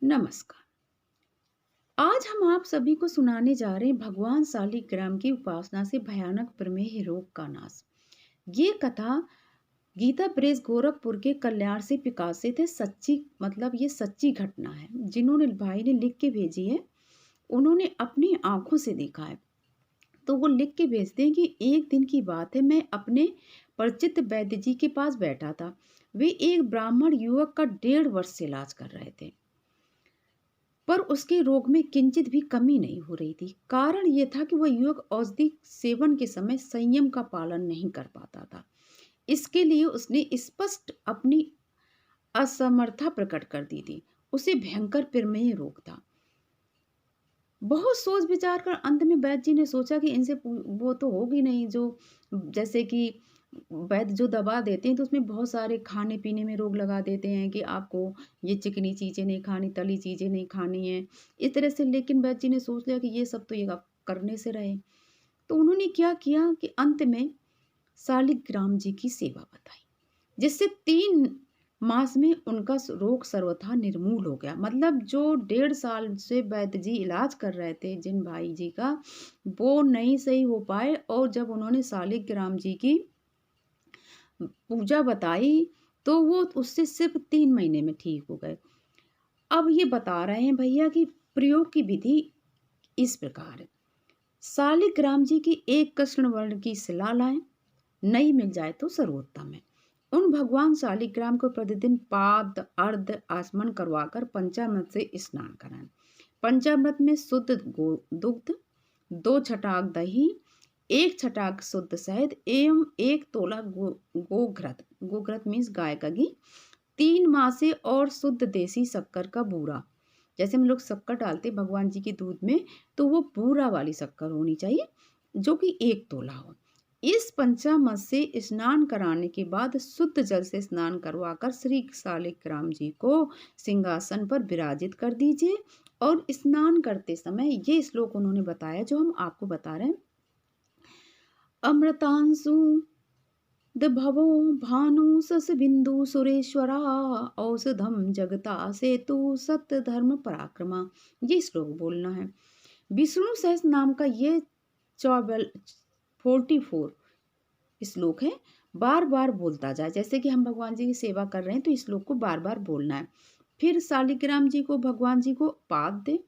नमस्कार। आज हम आप सभी को सुनाने जा रहे हैं भगवान शालिग्राम की उपासना से भयानक प्रमेह रोग का नाश। ये कथा गीता प्रेस गोरखपुर के कल्याण से प्रकाशित है। सच्ची ये सच्ची घटना है। जिन्होंने भाई ने लिख के भेजी है, उन्होंने अपनी आंखों से देखा है। तो वो लिख के भेजते हैं कि एक दिन की बात है, मैं अपने परिचित वैद्य जी के पास बैठा था। वे एक ब्राह्मण युवक का 1.5 वर्ष से इलाज कर रहे थे, पर उसके रोग में किंचित भी कमी नहीं हो रही थी। कारण यह था कि वह युवक औषधि सेवन के समय संयम का पालन नहीं कर पाता था। इसके लिए उसने स्पष्ट अपनी असमर्थता प्रकट कर दी थी। उसे भयंकर प्रमेह रोग था। बहुत सोच विचार कर अंत में वैद्य जी ने सोचा कि इनसे वो तो होगी नहीं, जो जैसे कि वैद्य जो दवा देते हैं तो उसमें बहुत सारे खाने पीने में रोग लगा देते हैं कि आपको ये चिकनी चीजें नहीं खानी, तली चीजें नहीं खानी है, इस तरह से। लेकिन वैद्य जी ने सोच लिया कि ये सब तो ये आप करने से रहे। तो उन्होंने क्या किया कि अंत में शालिग्राम जी की सेवा बताई, जिससे 3 मास में उनका रोग सर्वथा निर्मूल हो गया। मतलब जो 1.5 साल से वैद्य जी इलाज कर रहे थे जिन भाई जी का, वो नहीं सही हो पाए। और जब उन्होंने शालिग्राम जी की पूजा बताई तो वो उससे सिर्फ 3 महीने में ठीक हो गए। अब ये बता रहे हैं भैया कि प्रयोग की विधि इस प्रकार है। शालिग्राम जी की एक कृष्ण वर्ण की शिला लाएं, नई मिल जाए तो सर्वोत्तम है। उन भगवान शालिग्राम को प्रतिदिन पाद अर्ध आचमन करवाकर पंचामृत से स्नान कराएं। पंचामृत में शुद्ध दुग्ध, 2 छटाक दही, 1 छटाक शुद्ध शहद एवं 1 तोला गोघृत, गोघृत मीन्स गाय का घी, 3 मासे और शुद्ध देसी शक्कर का बूरा। जैसे हम लोग शक्कर डालते भगवान जी के दूध में, तो वो बूरा वाली शक्कर होनी चाहिए जो कि 1 तोला हो। इस पंचामृत से स्नान कराने के बाद शुद्ध जल से स्नान करवाकर श्री शालिग्राम जी को सिंहासन पर विराजित कर दीजिए। और स्नान करते समय ये श्लोक उन्होंने बताया जो हम आपको बता रहे हैं। अमृतांशु भवो भानु सस बिंदु सुरेश्वरा, औषधम जगता सेतु सत्य धर्म पराक्रमा। ये श्लोक बोलना है। विष्णु सहस्त्र नाम का ये 44 श्लोक है। बार बार बोलता जाए। जैसे कि हम भगवान जी की सेवा कर रहे हैं तो इस श्लोक को बार बार बोलना है। फिर शालिग्राम जी को भगवान जी को पाद दे,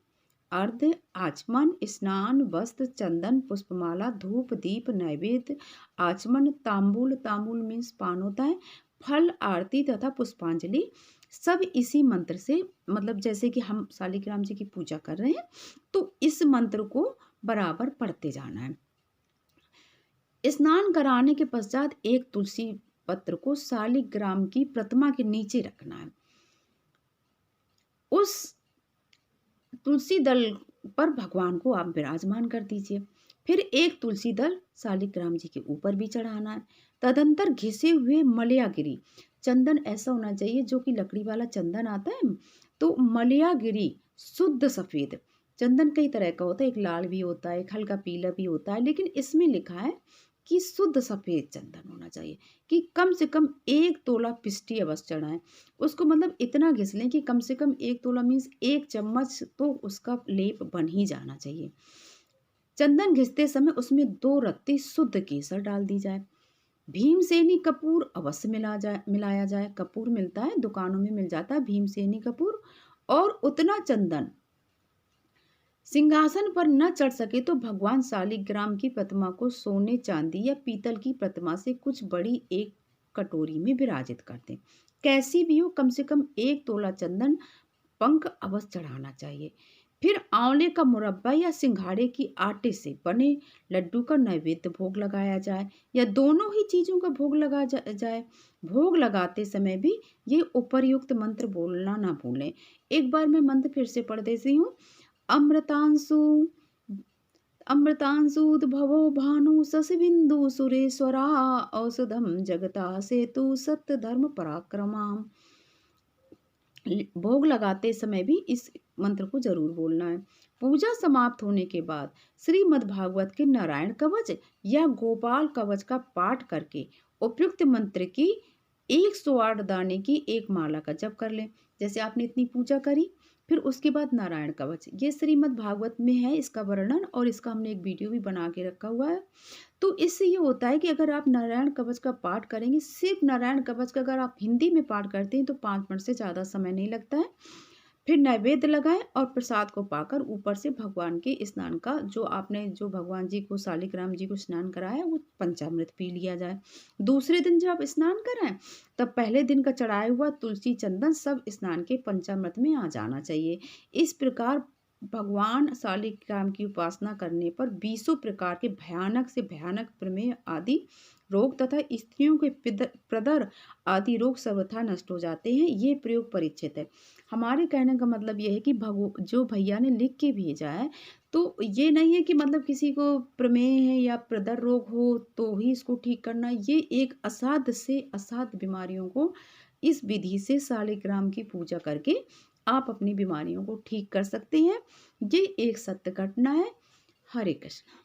अर्घ्य, आचमन, स्नान, वस्त्र, चंदन, पुष्पमाला, धूप, दीप, नैवेद्य, आचमन, तांबूल, तांबूल मीन्स पान होता है, फल, आरती तथा पुष्पांजलि सब इसी मंत्र से, मतलब जैसे कि हम शालिग्राम जी की पूजा कर रहे हैं तो इस मंत्र को बराबर पढ़ते जाना है। स्नान कराने के पश्चात एक तुलसी पत्र को शालिग्राम की प्रतिमा के नीचे रखना है। उस तुलसी दल पर भगवान को आप विराजमान कर दीजिए। फिर एक तुलसी दल शालिग्राम जी के ऊपर भी चढ़ाना है। तदंतर घिसे हुए मलयागिरी चंदन, ऐसा होना चाहिए जो कि लकड़ी वाला चंदन आता है, तो मलयागिरी शुद्ध सफेद चंदन कई तरह का होता है, एक लाल भी होता है, एक हल्का पीला भी होता है, लेकिन इसमें लिखा है कि शुद्ध सफेद चंदन होना चाहिए, कि कम से कम 1 तोला पिष्टी अवश्य चढ़ाएं। उसको मतलब इतना घिस लें कि कम से कम 1 तोला मीन्स 1 चम्मच तो उसका लेप बन ही जाना चाहिए। चंदन घिसते समय उसमें 2 रत्ती शुद्ध केसर डाल दी जाए। भीमसेनी कपूर अवश्य मिलाया जाए। कपूर मिलता है, दुकानों में मिल जाता है भीमसेनी कपूर। और उतना चंदन सिंहासन पर न चढ़ सके तो भगवान शालिग्राम की प्रतिमा को सोने, चांदी या पीतल की प्रतिमा से कुछ बड़ी एक कटोरी में विराजित कर दें। कैसी भी हो, कम से कम 1 तोला चंदन पंख अवश्य चढ़ाना चाहिए। फिर आंवले का मुरब्बा या सिंघाड़े की आटे से बने लड्डू का नैवेद्य भोग लगाया जाए, या दोनों ही चीजों का भोग जाए। भोग लगाते समय भी ये उपर्युक्त मंत्र बोलना ना भूलें। एक बार मैं मंत्र फिर से पढ़ देती हूँ। अमृतांशु अमृतांशुद्भवो भानु शशिबिंदु सुरेश्वरा, औषधम जगता सेतु सत्य धर्म पराक्रमा। भोग लगाते समय भी इस मंत्र को जरूर बोलना है। पूजा समाप्त होने के बाद श्रीमद् भागवत के नारायण कवच या गोपाल कवच का पाठ करके उपयुक्त मंत्र की 108 दाने की एक माला का जप कर लें। जैसे आपने इतनी पूजा करी फिर उसके बाद नारायण कवच, ये श्रीमद् भागवत में है इसका वर्णन, और इसका हमने एक वीडियो भी बना के रखा हुआ है। तो इससे ये होता है कि अगर आप नारायण कवच का पाठ करेंगे, सिर्फ नारायण कवच का अगर आप हिंदी में पाठ करते हैं तो 5 मिनट से ज़्यादा समय नहीं लगता है। फिर नैवेद्य लगाएँ और प्रसाद को पाकर ऊपर से भगवान के स्नान का, जो आपने जो भगवान जी को, शालिग्राम जी को स्नान कराया है, वो पंचामृत पी लिया जाए। दूसरे दिन जब आप स्नान करें, तब पहले दिन का चढ़ाया हुआ तुलसी चंदन सब स्नान के पंचामृत में आ जाना चाहिए। इस प्रकार भगवान शालिग्राम की उपासना करने पर 20 प्रकार के भयानक से भयानक प्रमेह आदि रोग तथा स्त्रियों के प्रदर आदि रोग सर्वथा नष्ट हो जाते हैं। ये प्रयोग परीक्षित है। हमारे कहने का मतलब ये है कि जो भैया ने लिख के भेजा है, तो ये नहीं है कि मतलब किसी को प्रमेह है या प्रदर रोग हो तो ही इसको ठीक करना। ये एक असाध्य से असाध्य बीमारियों को इस विधि से शालिग्राम की पूजा करके आप अपनी बीमारियों को ठीक कर सकते हैं। ये एक सत्य घटना है। हरे कृष्ण।